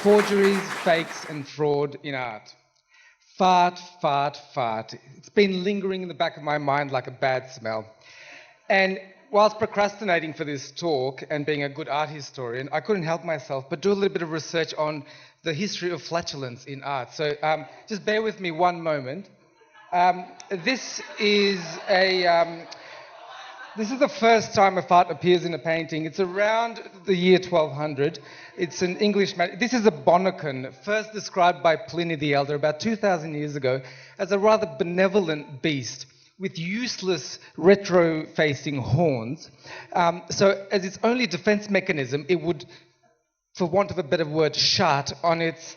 Forgeries, fakes and fraud in art. Fart, fart, fart. It's been lingering in the back of my mind like a bad smell. And whilst procrastinating for this talk and being a good art historian, I couldn't help myself but do a little bit of research on the history of flatulence in art. So just bear with me one moment. This is the first time a fart appears in a painting. It's around the year 1200. It's an English... This is a bonnekin, first described by Pliny the Elder about 2,000 years ago as a rather benevolent beast with useless retro-facing horns. So as its only defense mechanism, it would, for want of a better word, shart on its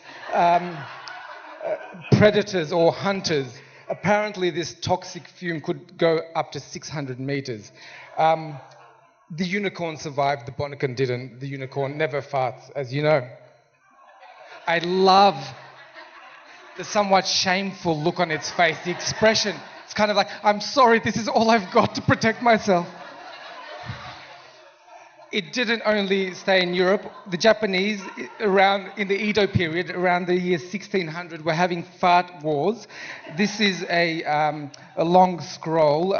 predators or hunters. Apparently, this toxic fume could go up to 600 meters. The unicorn survived, the bonnekin didn't. The unicorn never farts, as you know. I love the somewhat shameful look on its face, the expression. It's kind of like, I'm sorry, this is all I've got to protect myself. It didn't only stay in Europe. The Japanese, in the Edo period, around the year 1600, were having fart wars. This is a long scroll.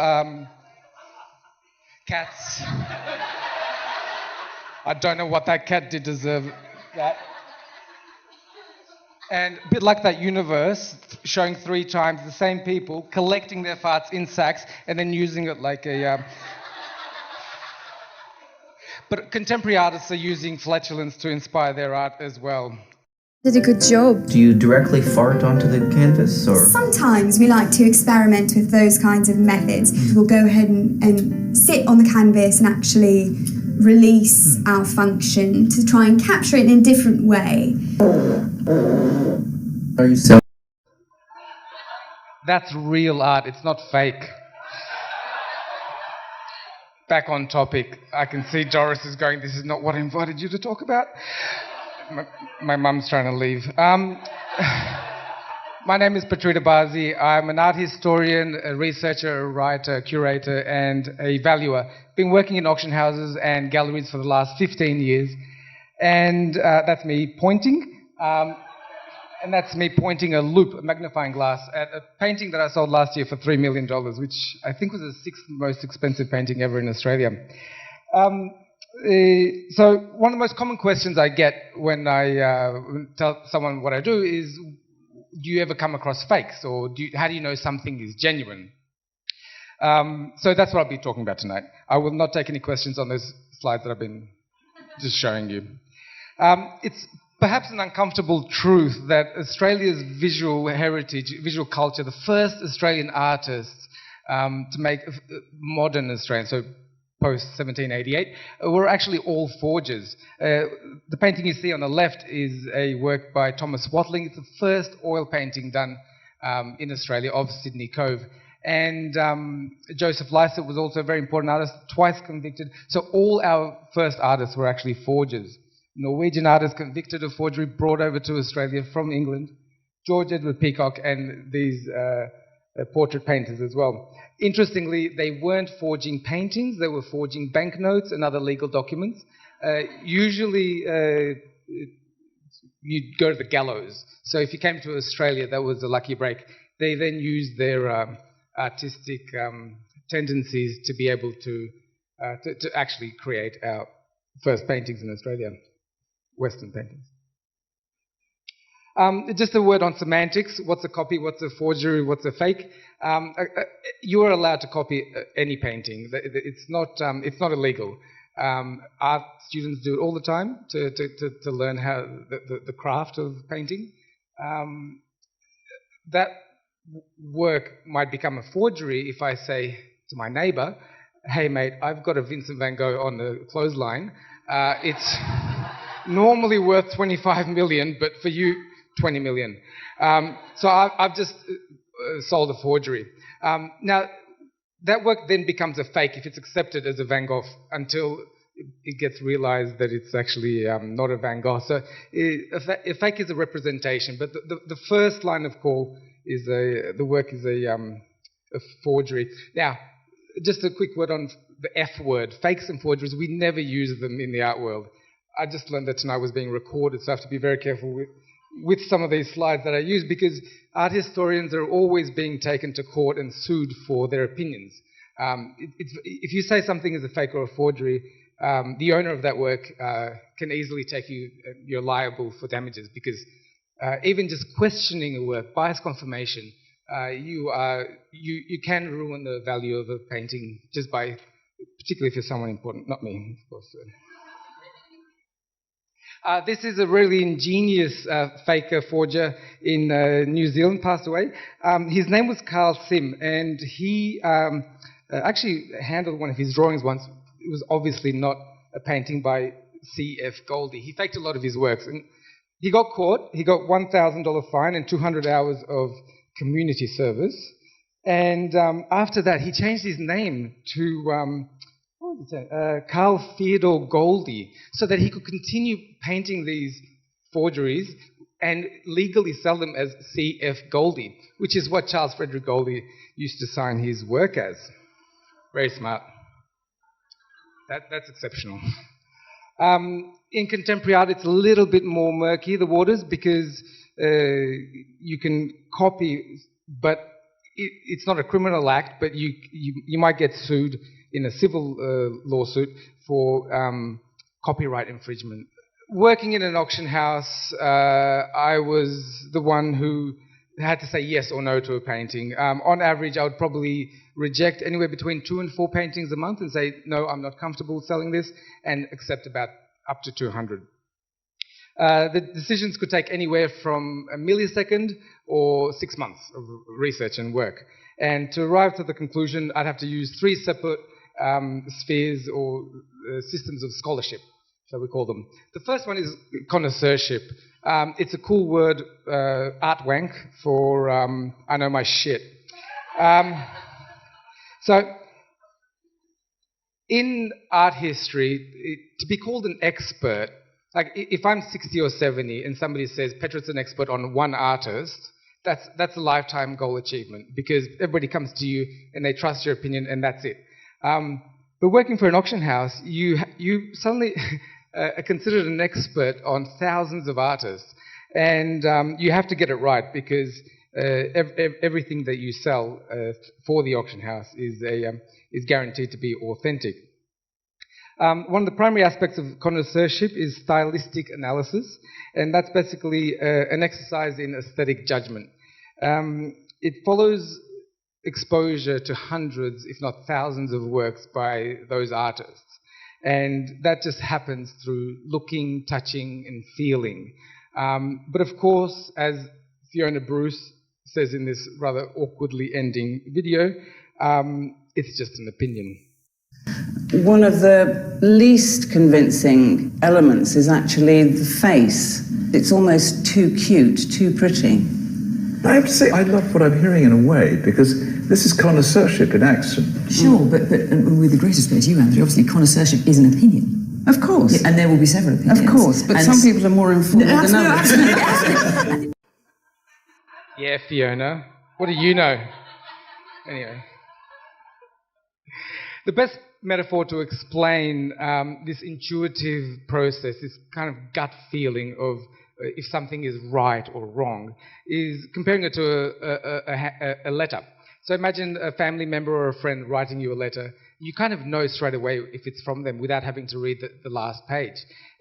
Cats. I don't know what that cat did deserve that. And a bit like that universe, showing 3 times the same people collecting their farts in sacks and then using it like a... But contemporary artists are using flatulence to inspire their art as well. Did a good job. Do you directly fart onto the canvas, or...? Sometimes we like to experiment with those kinds of methods. We'll go ahead and sit on the canvas and actually release our function to try and capture it in a different way. Are you selling? That's real art, it's not fake. Back on topic, I can see Doris is going, this is not what I invited you to talk about. My mum's trying to leave. My name is Petrit Abazi. I'm an art historian, a researcher, a writer, a curator, and a valuer. Been working in auction houses and galleries for the last 15 years. And that's me pointing. And that's me pointing a loupe, a magnifying glass, at a painting that I sold last year for $3 million, which I think was the 6th most expensive painting ever in Australia. So one of the most common questions I get when I tell someone what I do is, do you ever come across fakes? Or how do you know something is genuine? So that's what I'll be talking about tonight. I will not take any questions on those slides that I've been just showing you. It's perhaps an uncomfortable truth that Australia's visual heritage, visual culture, the first Australian artists to make modern Australian, so post-1788, were actually all forgers. The painting you see on the left is a work by Thomas Watling. It's the first oil painting done in Australia of Sydney Cove. And Joseph Lycett was also a very important artist, twice convicted. So all our first artists were actually forgers. Norwegian artists convicted of forgery, brought over to Australia from England, George Edward Peacock, and these portrait painters as well. Interestingly, they weren't forging paintings, they were forging banknotes and other legal documents. Usually, you'd go to the gallows. So if you came to Australia, that was a lucky break. They then used their artistic tendencies to be able to actually create our first paintings in Australia. Western paintings. Just a word on semantics. What's a copy? What's a forgery? What's a fake? You are allowed to copy any painting. It's not illegal. Art students do it all the time to learn how the craft of painting. That work might become a forgery if I say to my neighbour, "Hey mate, I've got a Vincent van Gogh on the clothesline. It's normally worth 25 million, but for you, 20 million. So I've just sold a forgery. Now, that work then becomes a fake if it's accepted as a Van Gogh until it gets realized that it's actually not a Van Gogh. So a fake is a representation, but the first line of call is the work is a forgery. Now, just a quick word on the F word, fakes and forgeries. We never use them in the art world. I just learned that tonight was being recorded, so I have to be very careful with some of these slides that I use, because art historians are always being taken to court and sued for their opinions. If you say something is a fake or a forgery, the owner of that work can easily take you're liable for damages, because even just questioning a work, bias confirmation, you can ruin the value of a painting just by, particularly if you're someone important, not me, of course. This is a really ingenious faker forger in New Zealand, passed away. His name was Carl Sim, and he actually handled one of his drawings once. It was obviously not a painting by C.F. Goldie. He faked a lot of his works, and he got caught. He got $1,000 fine and 200 hours of community service. And after that, he changed his name to Carl Theodore Goldie, so that he could continue painting these forgeries and legally sell them as C.F. Goldie, which is what Charles Frederick Goldie used to sign his work as. Very smart. That's exceptional. In contemporary art, it's a little bit more murky, the waters, because you can copy, but it's not a criminal act, but you might get sued in a civil lawsuit for copyright infringement. Working in an auction house, I was the one who had to say yes or no to a painting. On average, I would probably reject anywhere between 2 and 4 paintings a month and say, no, I'm not comfortable selling this, and accept about up to 200. The decisions could take anywhere from a millisecond or 6 months of research and work. And to arrive to the conclusion, I'd have to use 3 separate spheres or systems of scholarship, shall we call them. The first one is connoisseurship. It's a cool word, art wank, for I know my shit. So in art history, to be called an expert, like if I'm 60 or 70 and somebody says Petrit's an expert on one artist, that's a lifetime goal achievement, because everybody comes to you and they trust your opinion and that's it. But working for an auction house, you suddenly are considered an expert on thousands of artists, and you have to get it right, because everything that you sell for the auction house is guaranteed to be authentic. One of the primary aspects of connoisseurship is stylistic analysis, and that's basically an exercise in aesthetic judgment. It follows exposure to hundreds, if not thousands, of works by those artists. And that just happens through looking, touching, and feeling. But of course, as Fiona Bruce says in this rather awkwardly ending video, it's just an opinion. One of the least convincing elements is actually the face. It's almost too cute, too pretty. I have to say, I love what I'm hearing in a way, because this is connoisseurship in action. Sure, but with the greatest respect to you, Andrew, obviously connoisseurship is an opinion. Of course. Yeah, and there will be several opinions. Of course, but some people are more informed than others. Absolutely. Yeah, Fiona. What do you know? Anyway. The best metaphor to explain this intuitive process, this kind of gut feeling of if something is right or wrong, is comparing it to a letter. So imagine a family member or a friend writing you a letter. You kind of know straight away if it's from them without having to read the last page.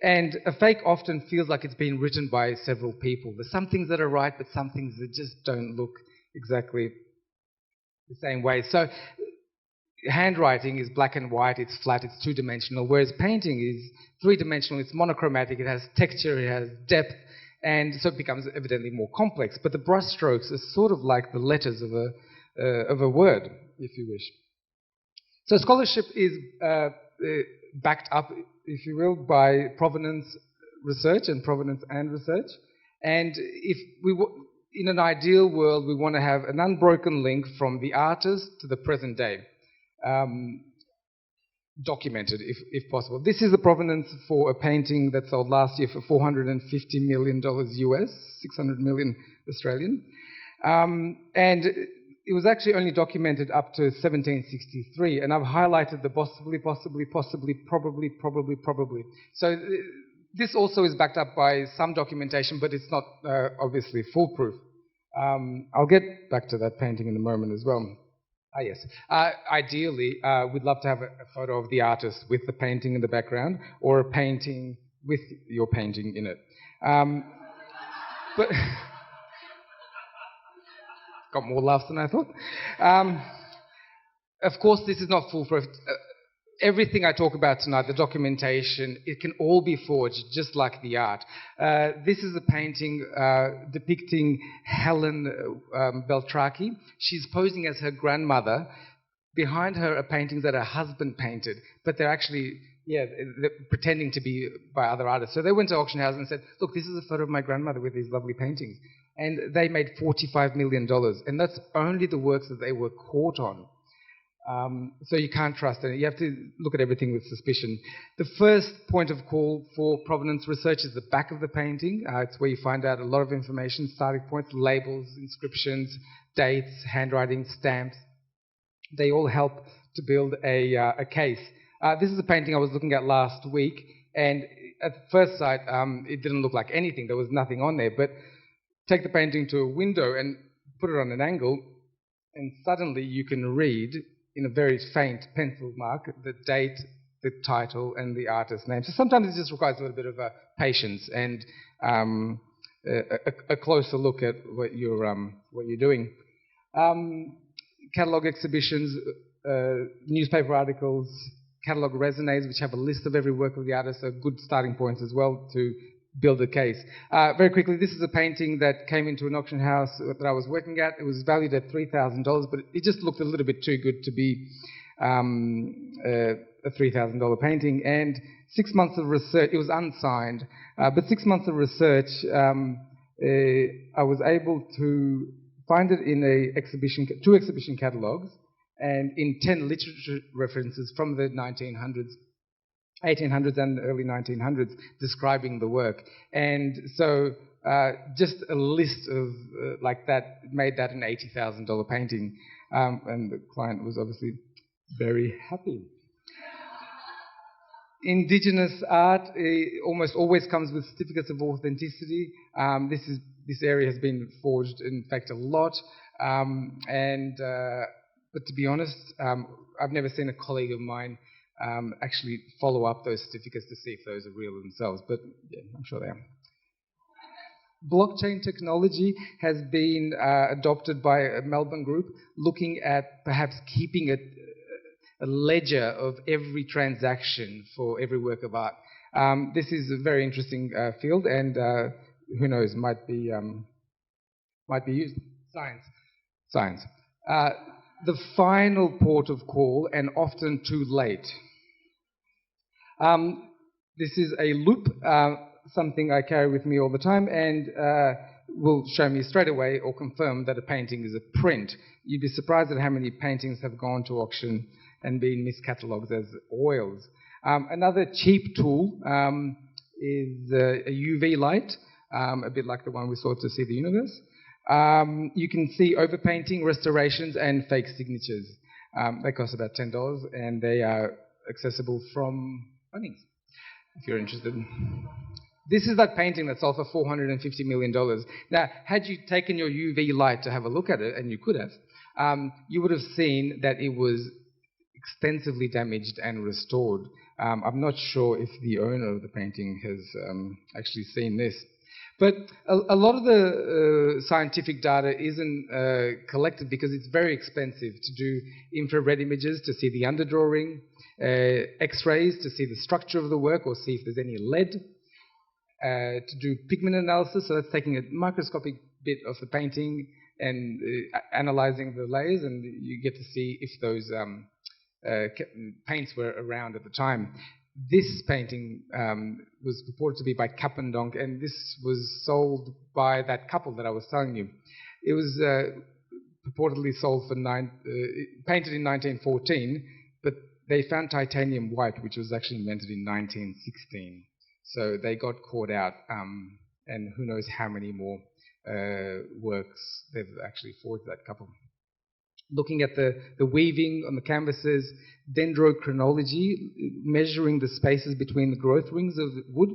And a fake often feels like it's been written by several people. There's some things that are right, but some things that just don't look exactly the same way. So handwriting is black and white, it's flat, it's two-dimensional, whereas painting is three-dimensional, it's monochromatic, it has texture, it has depth, and so it becomes evidently more complex. But the brushstrokes are sort of like the letters of a word, if you wish. So scholarship is backed up, if you will, by provenance research and provenance and research. And if in an ideal world, we want to have an unbroken link from the artist to the present day. Documented, if possible. This is the provenance for a painting that sold last year for $450 million US, 600 million Australian. And it was actually only documented up to 1763, and I've highlighted the possibly, possibly, possibly, probably. So This also is backed up by some documentation, but it's not obviously foolproof. I'll get back to that painting in a moment as well. Ah, yes. Ideally, we'd love to have a photo of the artist with the painting in the background, or a painting with your painting in it. But got more laughs than I thought. Of course, this is not foolproof. Everything I talk about tonight, the documentation, it can all be forged, just like the art. This is a painting depicting Helen Beltraki. She's posing as her grandmother. Behind her are paintings that her husband painted, but they're actually, they're pretending to be by other artists. So they went to auction houses and said, look, this is a photo of my grandmother with these lovely paintings. And they made $45 million. And that's only the works that they were caught on. So you can't trust it. You have to look at everything with suspicion. The first point of call for provenance research is the back of the painting. It's where you find out a lot of information, starting points, labels, inscriptions, dates, handwriting, stamps. They all help to build a case. This is a painting I was looking at last week, and at first sight, it didn't look like anything. There was nothing on there, but take the painting to a window and put it on an angle, and suddenly you can read in a very faint pencil mark the date, the title, and the artist's name. So sometimes it just requires a little bit of patience and a closer look at what you're doing. Catalogue exhibitions, newspaper articles, catalogue resumes, which have a list of every work of the artist, are good starting points as well to build a case. Very quickly, this is a painting that came into an auction house that I was working at. It was valued at $3,000, but it just looked a little bit too good to be a $3,000 painting. And 6 months of research, it was unsigned, but 6 months of research, I was able to find it in two exhibition catalogues and in 10 literature references from the 1900s, 1800s and early 1900s, describing the work. And so just a list of like that made that an $80,000 painting. And the client was obviously very happy. Indigenous art almost always comes with certificates of authenticity. This area has been forged, in fact, a lot. But to be honest, I've never seen a colleague of mine actually follow up those certificates to see if those are real themselves, but yeah, I'm sure they are. Blockchain technology has been adopted by a Melbourne group, looking at perhaps keeping a ledger of every transaction for every work of art. This is a very interesting field, and who knows, might be used. Science. The final port of call, and often too late. This is a loop, something I carry with me all the time, and will show me straight away or confirm that a painting is a print. You'd be surprised at how many paintings have gone to auction and been miscatalogued as oils. Another cheap tool is a UV light, a bit like the one we saw to see the universe. You can see overpainting, restorations, and fake signatures. They cost about $10, and they are accessible from Bunnings, if you're interested. This is that painting that sold for $450 million. Now, had you taken your UV light to have a look at it, and you could have, you would have seen that it was extensively damaged and restored. I'm not sure if the owner of the painting has actually seen this. But a lot of the scientific data isn't collected because it's very expensive to do infrared images to see the underdrawing, X-rays to see the structure of the work or see if there's any lead, to do pigment analysis, so that's taking a microscopic bit of the painting and analysing the layers, and you get to see if those paints were around at the time. This painting was purported to be by Kapendonk, and this was sold by that couple that I was telling you. It was purportedly sold for painted in 1914, but they found titanium white, which was actually invented in 1916. So they got caught out, and who knows how many more works they've actually forged, that couple. Looking at the weaving on the canvases, dendrochronology, measuring the spaces between the growth rings of the wood.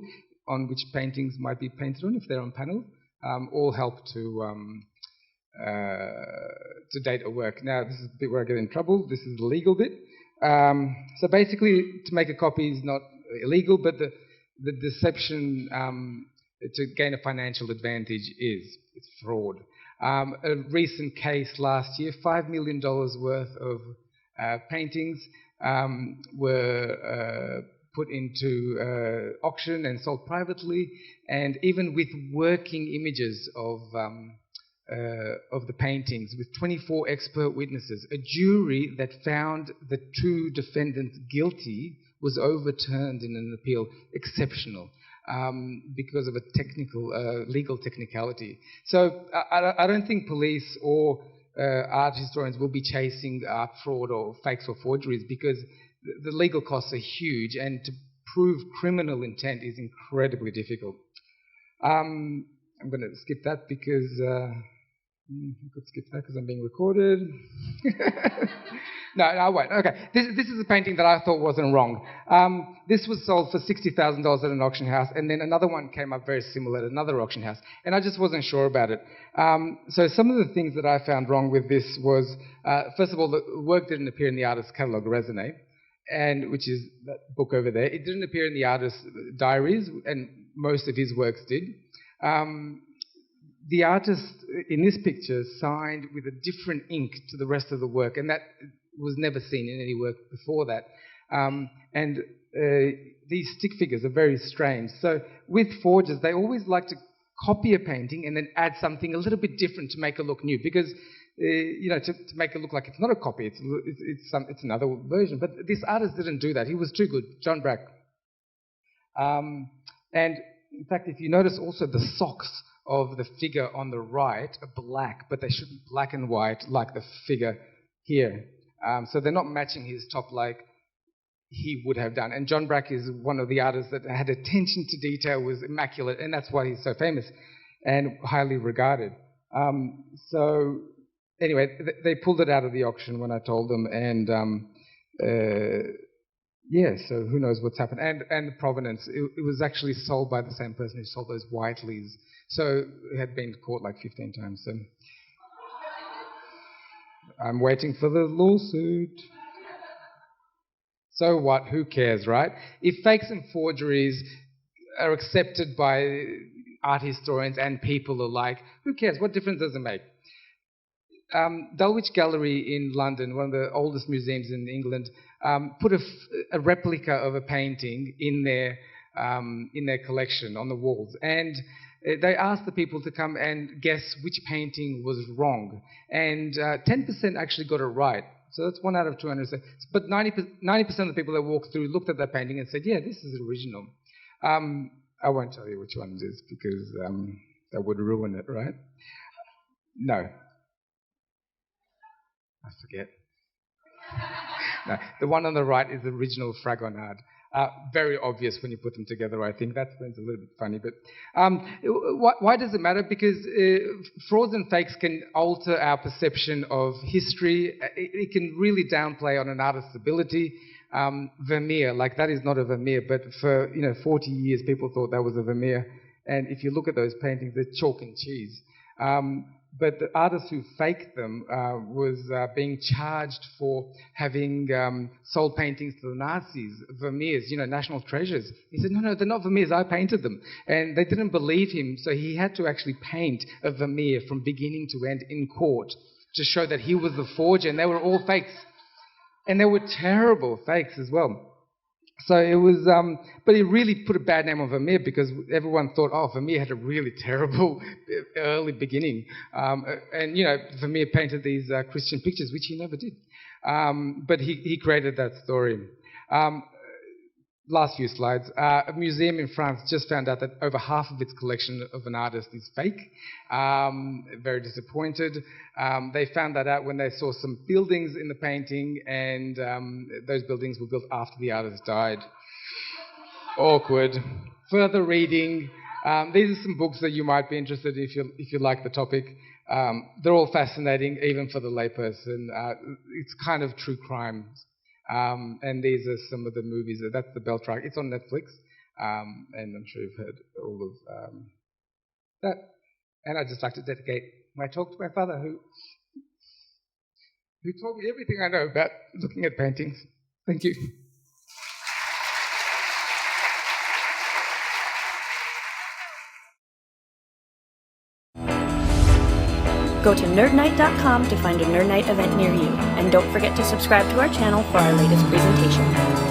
on which paintings might be painted on if they're on panel, all help to date a work. Now, this is the bit where I get in trouble. This is the legal bit. So basically, to make a copy is not illegal, but the deception to gain a financial advantage is. It's fraud. A recent case last year, $5 million worth of paintings were put into auction and sold privately, and even with working images of the paintings, with 24 expert witnesses, a jury that found the two defendants guilty was overturned in an appeal. Exceptional. Because of a legal technicality. So I don't think police or art historians will be chasing art fraud or fakes or forgeries, because the legal costs are huge, and to prove criminal intent is incredibly difficult. I'm going to skip that because I could skip that because I'm being recorded. No, I won't. Okay, this is a painting that I thought wasn't wrong. This was sold for $60,000 at an auction house, and then another one came up very similar at another auction house, and I just wasn't sure about it. So some of the things that I found wrong with this was, first of all, the work didn't appear in the artist's catalogue raisonné, and which is that book over there. It didn't appear in the artist's diaries, and most of his works did. The artist in this picture signed with a different ink to the rest of the work, and that was never seen in any work before that. These stick figures are very strange. So with forgers, they always like to copy a painting and then add something a little bit different to make it look new, because to make it look like it's not a copy, it's another version. But this artist didn't do that. He was too good, John Brack. And in fact, if you notice also, the socks of the figure on the right are black, but they should be black and white like the figure here. So they're not matching his top like he would have done. And John Brack is one of the artists that had attention to detail, was immaculate, and that's why he's so famous and highly regarded. So anyway, they pulled it out of the auction when I told them, and so who knows what's happened. And Provenance, it was actually sold by the same person who sold those Whiteleys. So it had been caught like 15 times. So I'm waiting for the lawsuit. So what? Who cares, right? If fakes and forgeries are accepted by art historians and people alike, who cares? What difference does it make? Dulwich Gallery in London, one of the oldest museums in England, put a replica of a painting in their collection on the walls, and they asked the people to come and guess which painting was wrong, and 10% actually got it right. So that's 1 out of 200. But 90% of the people that walked through looked at that painting and said, yeah, this is original. I won't tell you which one it is, because that would ruin it, right? No. I forget. No, the one on the right is the original Fragonard. Very obvious when you put them together, I think. That's a little bit funny. But why does it matter? Because frauds and fakes can alter our perception of history. It can really downplay on an artist's ability. Vermeer, like that is not a Vermeer, but for 40 years people thought that was a Vermeer. And if you look at those paintings, they're chalk and cheese. But the artist who faked them was being charged for having sold paintings to the Nazis, Vermeers, national treasures. He said, no, they're not Vermeers, I painted them. And they didn't believe him, so he had to actually paint a Vermeer from beginning to end in court to show that he was the forger, and they were all fakes. And they were terrible fakes as well. So it was, but it really put a bad name on Vermeer, because everyone thought, Vermeer had a really terrible early beginning. And, Vermeer painted these Christian pictures, which he never did. But he created that story. Last few slides. A museum in France just found out that over half of its collection of an artist is fake. Very disappointed. They found that out when they saw some buildings in the painting, and those buildings were built after the artist died. Awkward. Further reading. These are some books that you might be interested in if you like the topic. They're all fascinating, even for the layperson. It's kind of true crime. And these are some of the movies. That's The Bell Truck. It's on Netflix. And I'm sure you've heard all of that. And I'd just like to dedicate my talk to my father, who taught me everything I know about looking at paintings. Thank you. Go to nerdnite.com to find a Nerd Night event near you. And don't forget to subscribe to our channel for our latest presentation.